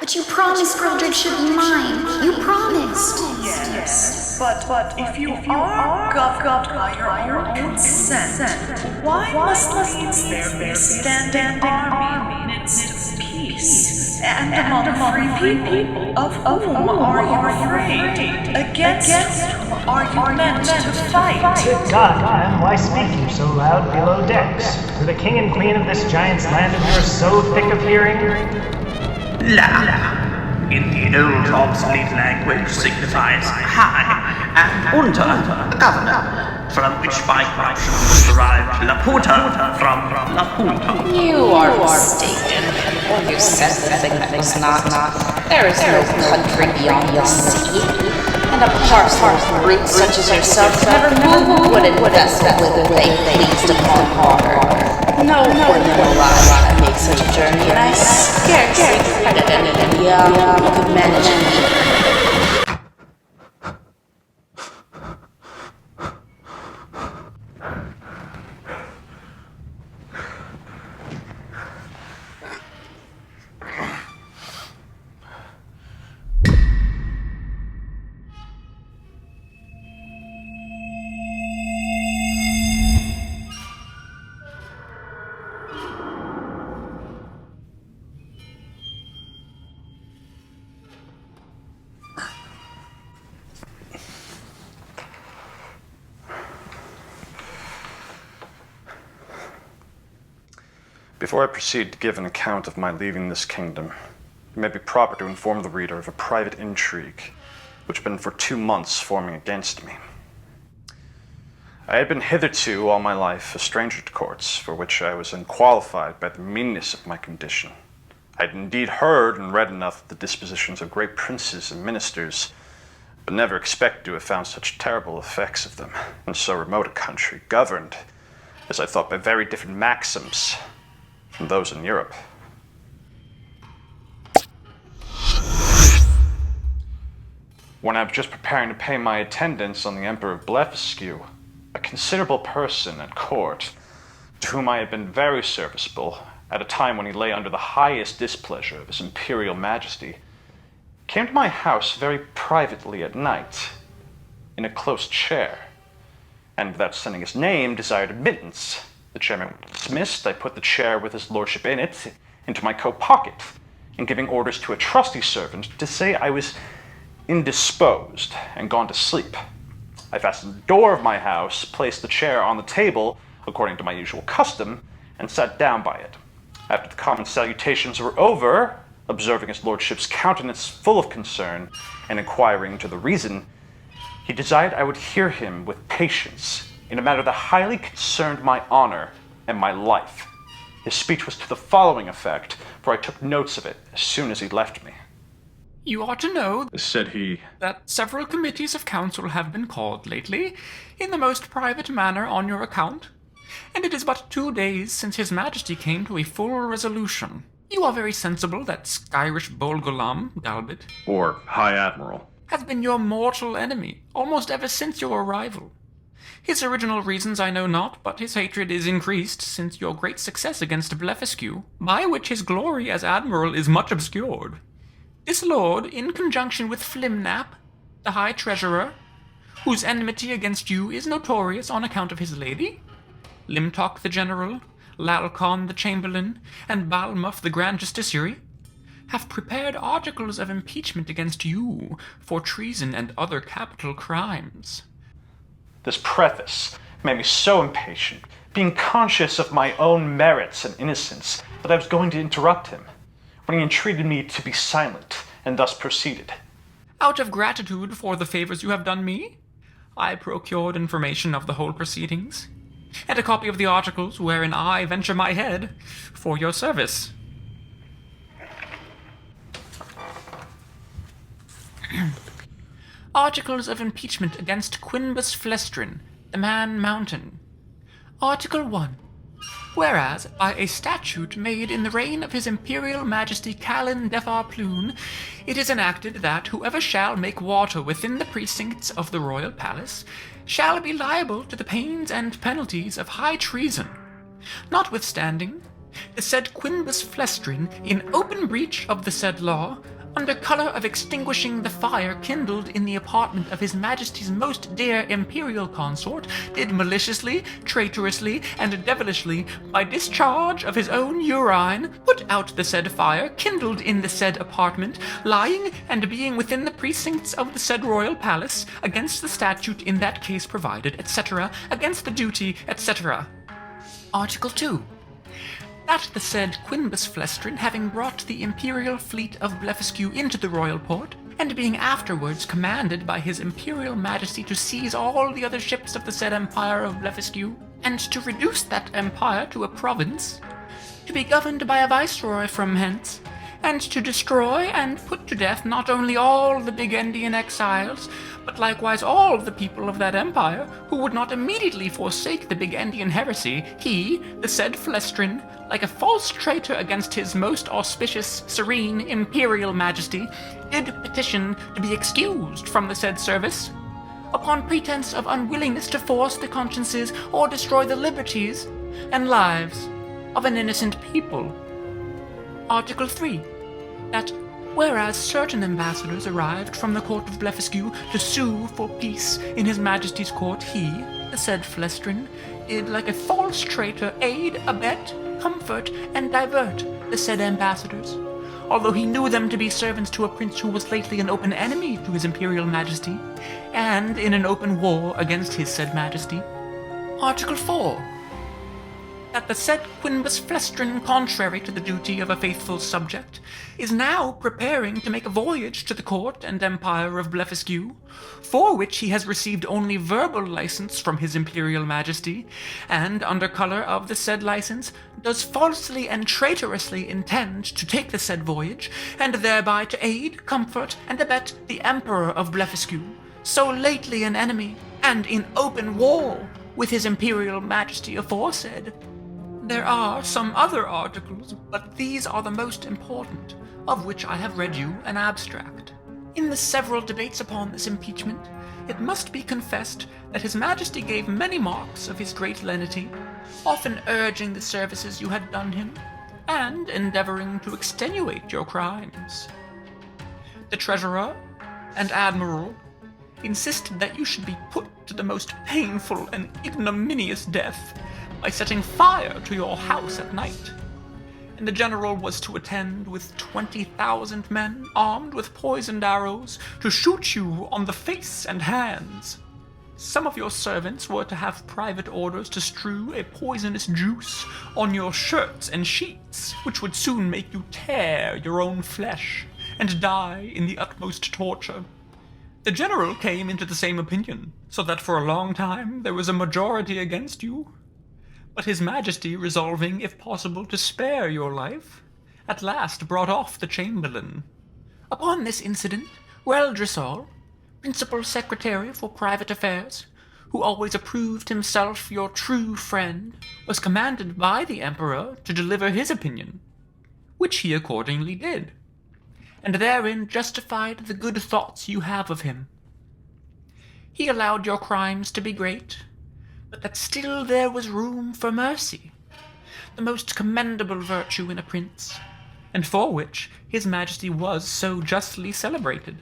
But you promised Gildred should be mine. You promised. Yes, but if you are governed by your own consent, why must needs there be a standing army in the midst of peace and among free people? Of whom are you afraid? Against whom are you meant to fight? Good God, man, why speak you so loud below decks? To the king and queen of this giant's land of yours so thick of hearing? La, in the old obsolete language, signifies high, and unter, governor, from which by corruption was derived Laputa from Lapunta. You are mistaken, or you said the thing that was not. There is no country beyond the sea, and a parcel brute such as yourself never knew who would invest whither they pleased upon water. No ordinary life can make such a journey, and I scarcely credit any young who could manage it. Before I proceed to give an account of my leaving this kingdom, it may be proper to inform the reader of a private intrigue which had been for 2 months forming against me. I had been hitherto all my life a stranger to courts, for which I was unqualified by the meanness of my condition. I had indeed heard and read enough of the dispositions of great princes and ministers, but never expected to have found such terrible effects of them in so remote a country, governed, as I thought, by very different maxims from those in Europe. When I was just preparing to pay my attendance on the Emperor of Blefuscu, a considerable person at court, to whom I had been very serviceable at a time when he lay under the highest displeasure of his imperial majesty, came to my house very privately at night, in a close chair, and without sending his name, desired admittance. The chairman was dismissed. I put the chair with his lordship in it into my coat pocket, and giving orders to a trusty servant to say I was indisposed and gone to sleep, I fastened the door of my house, placed the chair on the table, according to my usual custom, and sat down by it. After the common salutations were over, observing his lordship's countenance full of concern, and inquiring into the reason, he desired I would hear him with patience in a matter that highly concerned my honor and my life. His speech was to the following effect, for I took notes of it as soon as he left me. You ought to know, Said he, that several committees of council have been called lately, in the most private manner on your account, and it is but 2 days since His Majesty came to a full resolution. You are very sensible that Skyrish Bolgolam, Dalbit, or High Admiral, has been your mortal enemy, almost ever since your arrival. His original reasons I know not, but his hatred is increased since your great success against Blefuscu, by which his glory as admiral is much obscured. This lord, in conjunction with Flimnap, the High Treasurer, whose enmity against you is notorious on account of his lady, Limtok the General, Lalcon the Chamberlain, and Balmuff the Grand Justiciary, have prepared articles of impeachment against you for treason and other capital crimes. This preface made me so impatient, being conscious of my own merits and innocence, that I was going to interrupt him, when he entreated me to be silent, and thus proceeded. Out of gratitude for the favors you have done me, I procured information of the whole proceedings, and a copy of the articles wherein I venture my head for your service. Articles of impeachment against Quinbus Flestrin, the Man Mountain. Article 1. Whereas, by a statute made in the reign of His Imperial Majesty Calin Defar Plune, it is enacted that whoever shall make water within the precincts of the royal palace shall be liable to the pains and penalties of high treason. Notwithstanding, the said Quinbus Flestrin, in open breach of the said law, under color of extinguishing the fire kindled in the apartment of His Majesty's most dear imperial consort, did maliciously, traitorously, and devilishly, by discharge of his own urine, put out the said fire kindled in the said apartment, lying and being within the precincts of the said royal palace, against the statute in that case provided, etc., against the duty, etc. Article 2. That the said Quinbus Flestrin, having brought the imperial fleet of Blefuscu into the royal port, and being afterwards commanded by his imperial majesty to seize all the other ships of the said empire of Blefuscu, and to reduce that empire to a province, to be governed by a viceroy from hence, and to destroy and put to death not only all the Big Endian exiles, but likewise all the people of that empire, who would not immediately forsake the Big Endian heresy, he, the said Flestrin, like a false traitor against his most auspicious, serene, imperial majesty, did petition to be excused from the said service, upon pretense of unwillingness to force the consciences or destroy the liberties and lives of an innocent people. Article 3. That whereas certain ambassadors arrived from the court of Blefuscu to sue for peace in His Majesty's court, he, the said Flestrin, did like a false traitor aid, abet, comfort, and divert the said ambassadors, although he knew them to be servants to a prince who was lately an open enemy to His Imperial Majesty, and in an open war against his said Majesty. Article 4. That the said Quinbus Flestrin, contrary to the duty of a faithful subject, is now preparing to make a voyage to the court and empire of Blefuscu, for which he has received only verbal license from His Imperial Majesty, and under color of the said license, does falsely and traitorously intend to take the said voyage, and thereby to aid, comfort, and abet the Emperor of Blefuscu, so lately an enemy, and in open war with His Imperial Majesty aforesaid. There are some other articles, but these are the most important, of which I have read you an abstract. In the several debates upon this impeachment, it must be confessed that His Majesty gave many marks of his great lenity, often urging the services you had done him, and endeavoring to extenuate your crimes. The Treasurer and Admiral insisted that you should be put to the most painful and ignominious death by setting fire to your house at night, and the general was to attend with 20,000 men armed with poisoned arrows to shoot you on the face and hands. Some of your servants were to have private orders to strew a poisonous juice on your shirts and sheets, which would soon make you tear your own flesh and die in the utmost torture. The general came into the same opinion, so that for a long time there was a majority against you. But His Majesty, resolving, if possible, to spare your life, at last brought off the chamberlain. Upon this incident, Weldrisol, principal secretary for private affairs, who always approved himself your true friend, was commanded by the Emperor to deliver his opinion, which he accordingly did, and therein justified the good thoughts you have of him. He allowed your crimes to be great, but that still there was room for mercy, the most commendable virtue in a prince, and for which His Majesty was so justly celebrated.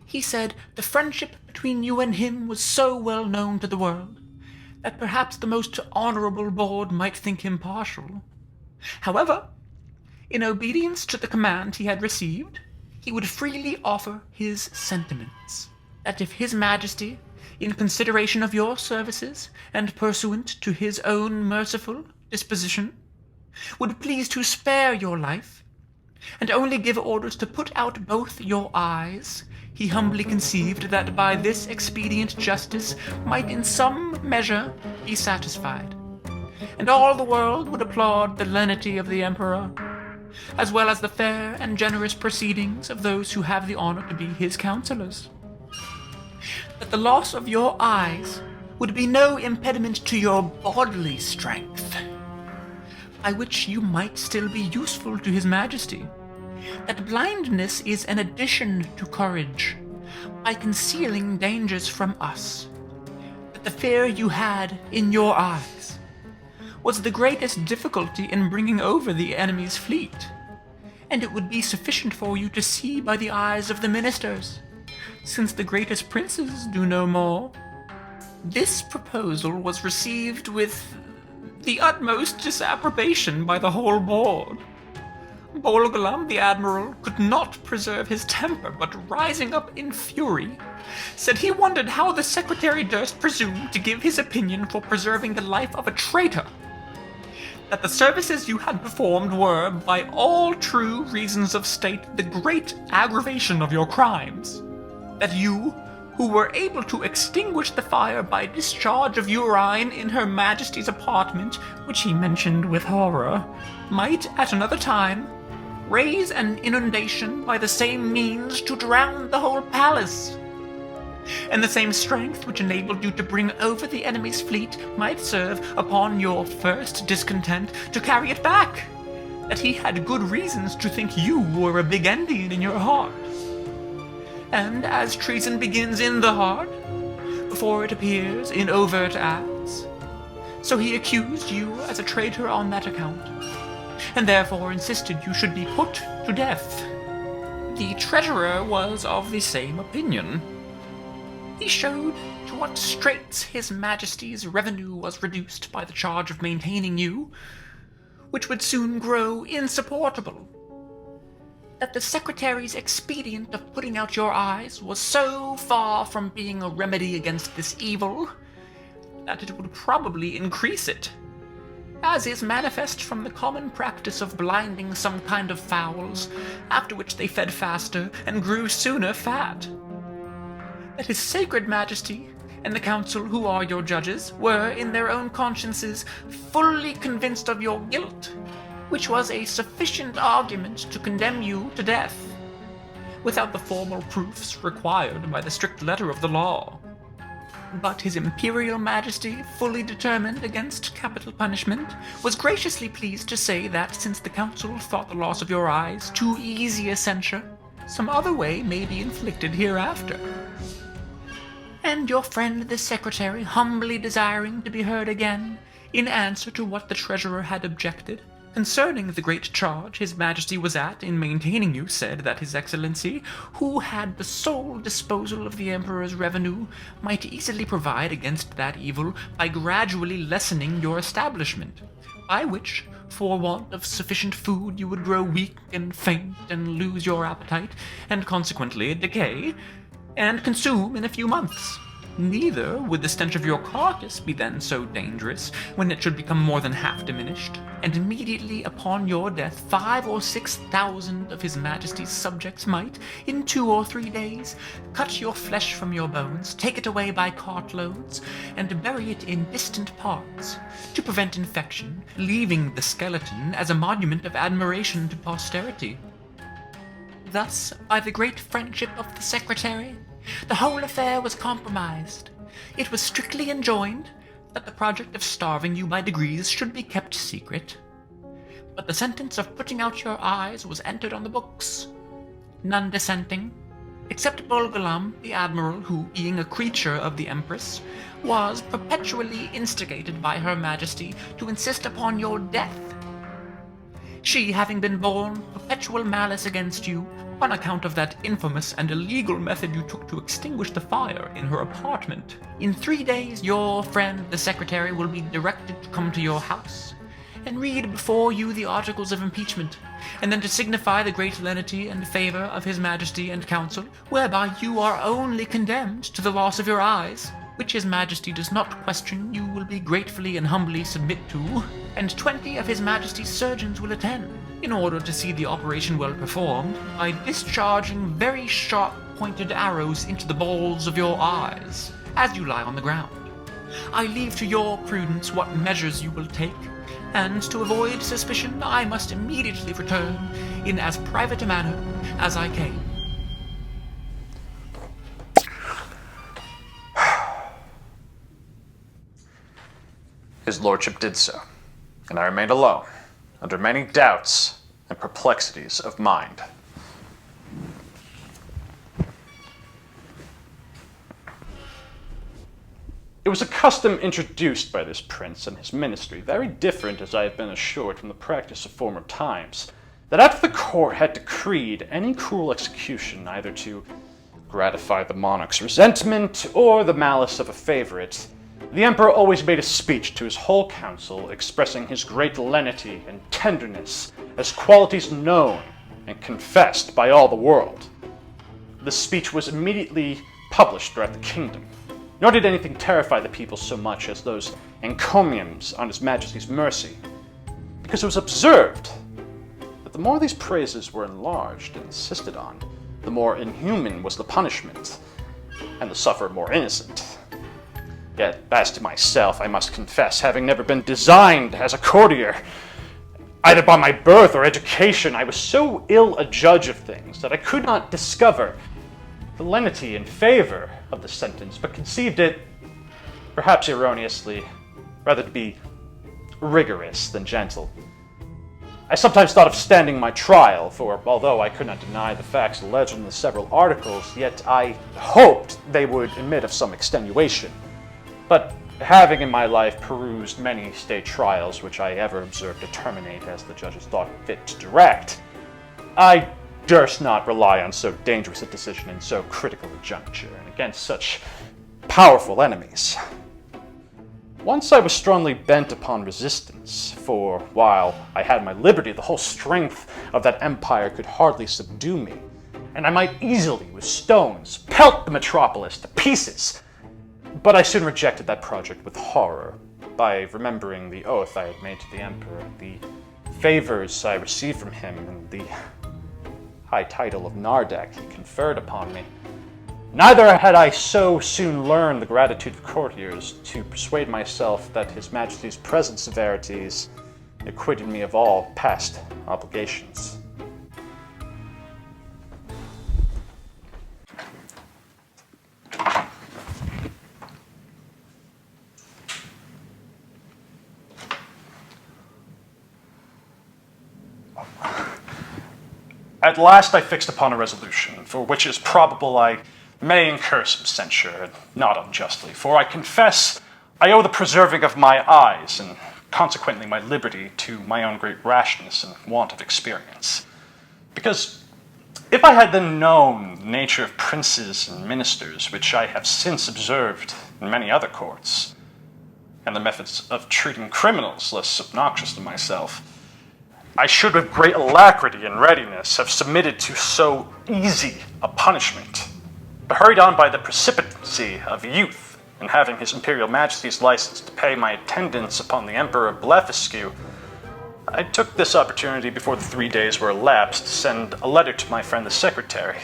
He said the friendship between you and him was so well known to the world, that perhaps the most honorable board might think him partial. However, in obedience to the command he had received, he would freely offer his sentiments, that if His Majesty, in consideration of your services, and pursuant to his own merciful disposition, would please to spare your life, and only give orders to put out both your eyes, he humbly conceived that by this expedient justice might in some measure be satisfied, and all the world would applaud the lenity of the Emperor, as well as the fair and generous proceedings of those who have the honor to be his counselors. That the loss of your eyes would be no impediment to your bodily strength, by which you might still be useful to His Majesty. That blindness is an addition to courage, by concealing dangers from us. That the fear you had in your eyes was the greatest difficulty in bringing over the enemy's fleet, and it would be sufficient for you to see by the eyes of the ministers, since the greatest princes do no more. This proposal was received with the utmost disapprobation by the whole board. Bolgolam, the admiral, could not preserve his temper, but rising up in fury, said he wondered how the secretary durst presume to give his opinion for preserving the life of a traitor, that the services you had performed were, by all true reasons of state, the great aggravation of your crimes, that you, who were able to extinguish the fire by discharge of urine in Her Majesty's apartment, which he mentioned with horror, might at another time raise an inundation by the same means to drown the whole palace, and the same strength which enabled you to bring over the enemy's fleet might serve, upon your first discontent, to carry it back, that he had good reasons to think you were a big Endian in your heart. And as treason begins in the heart, before it appears in overt acts, so he accused you as a traitor on that account, and therefore insisted you should be put to death. The treasurer was of the same opinion. He showed to what straits His Majesty's revenue was reduced by the charge of maintaining you, which would soon grow insupportable, that the secretary's expedient of putting out your eyes was so far from being a remedy against this evil, that it would probably increase it, as is manifest from the common practice of blinding some kind of fowls, after which they fed faster and grew sooner fat. That His Sacred Majesty and the council, who are your judges, were in their own consciences fully convinced of your guilt, which was a sufficient argument to condemn you to death, without the formal proofs required by the strict letter of the law. But His Imperial Majesty, fully determined against capital punishment, was graciously pleased to say that, since the council thought the loss of your eyes too easy a censure, some other way may be inflicted hereafter. And your friend the secretary, humbly desiring to be heard again, in answer to what the treasurer had objected, concerning the great charge His Majesty was at in maintaining you, said that His Excellency, who had the sole disposal of the Emperor's revenue, might easily provide against that evil by gradually lessening your establishment, by which, for want of sufficient food, you would grow weak and faint and lose your appetite, and consequently decay, and consume in a few months. Neither would the stench of your carcass be then so dangerous, when it should become more than half diminished, and immediately upon your death 5,000 or 6,000 of His Majesty's subjects might, in 2 or 3 days, cut your flesh from your bones, take it away by cartloads, and bury it in distant parts, to prevent infection, leaving the skeleton as a monument of admiration to posterity. Thus, by the great friendship of the secretary, the whole affair was compromised. It was strictly enjoined that the project of starving you by degrees should be kept secret, but the sentence of putting out your eyes was entered on the books. None dissenting, except Bolgolam, the admiral, who, being a creature of the Empress, was perpetually instigated by Her Majesty to insist upon your death, she having been born perpetual malice against you on account of that infamous and illegal method you took to extinguish the fire in her apartment. In 3 days your friend the secretary will be directed to come to your house and read before you the articles of impeachment, and then to signify the great lenity and favor of His Majesty and council, whereby you are only condemned to the loss of your eyes, which His Majesty does not question you will be gratefully and humbly submit to, and 20 of His Majesty's surgeons will attend, in order to see the operation well performed, by discharging very sharp-pointed arrows into the balls of your eyes, as you lie on the ground. I leave to your prudence what measures you will take, and to avoid suspicion I must immediately return in as private a manner as I came. His lordship did so, and I remained alone, under many doubts and perplexities of mind. It was a custom introduced by this prince and his ministry, very different, as I have been assured, from the practice of former times, that after the court had decreed any cruel execution, either to gratify the monarch's resentment or the malice of a favorite, the emperor always made a speech to his whole council expressing his great lenity and tenderness as qualities known and confessed by all the world. The speech was immediately published throughout the kingdom, nor did anything terrify the people so much as those encomiums on His Majesty's mercy, because it was observed that the more these praises were enlarged and insisted on, the more inhuman was the punishment, and the sufferer more innocent. Yet, as to myself, I must confess, having never been designed as a courtier, either by my birth or education, I was so ill a judge of things that I could not discover the lenity and favor of the sentence, but conceived it, perhaps erroneously, rather to be rigorous than gentle. I sometimes thought of standing my trial, for although I could not deny the facts alleged in the several articles, yet I hoped they would admit of some extenuation. But having in my life perused many state trials which I ever observed to terminate as the judges thought fit to direct, I durst not rely on so dangerous a decision in so critical a juncture, and against such powerful enemies. Once I was strongly bent upon resistance, for while I had my liberty, the whole strength of that empire could hardly subdue me, and I might easily with stones pelt the metropolis to pieces. But I soon rejected that project with horror, by remembering the oath I had made to the emperor, the favors I received from him, and the high title of Nardak he conferred upon me. Neither had I so soon learned the gratitude of courtiers to persuade myself that His Majesty's present severities acquitted me of all past obligations. At last I fixed upon a resolution, for which it is probable I may incur some censure, and not unjustly, for I confess I owe the preserving of my eyes, and consequently my liberty, to my own great rashness and want of experience. Because if I had then known the nature of princes and ministers, which I have since observed in many other courts, and the methods of treating criminals less obnoxious to myself, I should with great alacrity and readiness have submitted to so easy a punishment. But hurried on by the precipitancy of youth, and having His Imperial Majesty's license to pay my attendance upon the Emperor of Blefuscu, I took this opportunity before the 3 days were elapsed to send a letter to my friend the Secretary,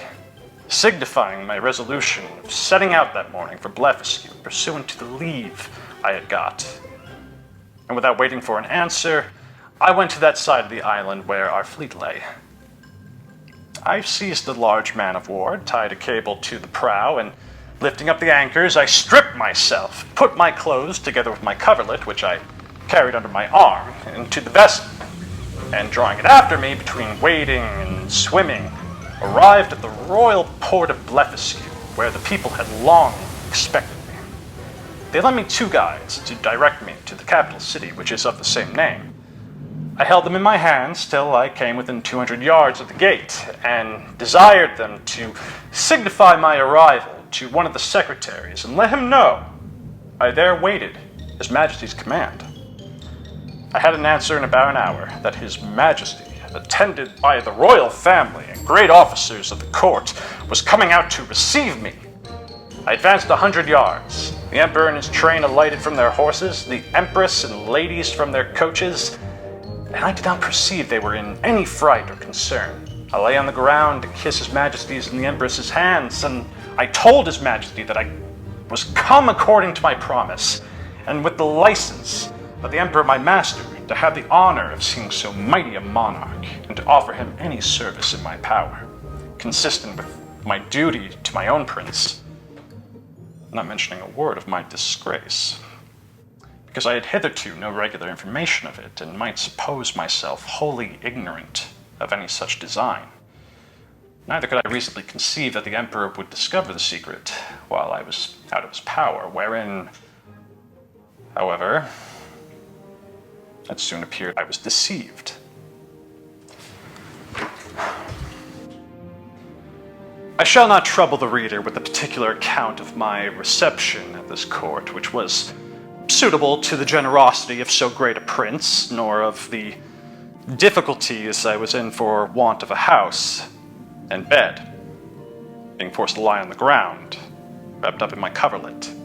signifying my resolution of setting out that morning for Blefuscu, pursuant to the leave I had got. And without waiting for an answer, I went to that side of the island where our fleet lay. I seized a large man-of-war, tied a cable to the prow, and lifting up the anchors, I stripped myself, put my clothes, together with my coverlet, which I carried under my arm, into the vessel, and drawing it after me between wading and swimming, arrived at the royal port of Blefuscu, where the people had long expected me. They lent me 2 guides to direct me to the capital city, which is of the same name. I held them in my hands till I came within 200 yards of the gate, and desired them to signify my arrival to one of the secretaries, and let him know I there waited His Majesty's command. I had an answer in about an hour that His Majesty, attended by the royal family and great officers of the court, was coming out to receive me. I advanced 100 yards. The Emperor and his train alighted from their horses, the Empress and ladies from their coaches, and I did not perceive they were in any fright or concern. I lay on the ground to kiss His Majesty's and the Empress's hands, and I told His Majesty that I was come according to my promise, and with the license of the Emperor my master, to have the honor of seeing so mighty a monarch, and to offer him any service in my power, consistent with my duty to my own prince, not mentioning a word of my disgrace, because I had hitherto no regular information of it, and might suppose myself wholly ignorant of any such design. Neither could I reasonably conceive that the Emperor would discover the secret while I was out of his power, wherein However, it soon appeared I was deceived. I shall not trouble the reader with a particular account of my reception at this court, which was suitable to the generosity of so great a prince, nor of the difficulties I was in for want of a house and bed, being forced to lie on the ground, wrapped up in my coverlet.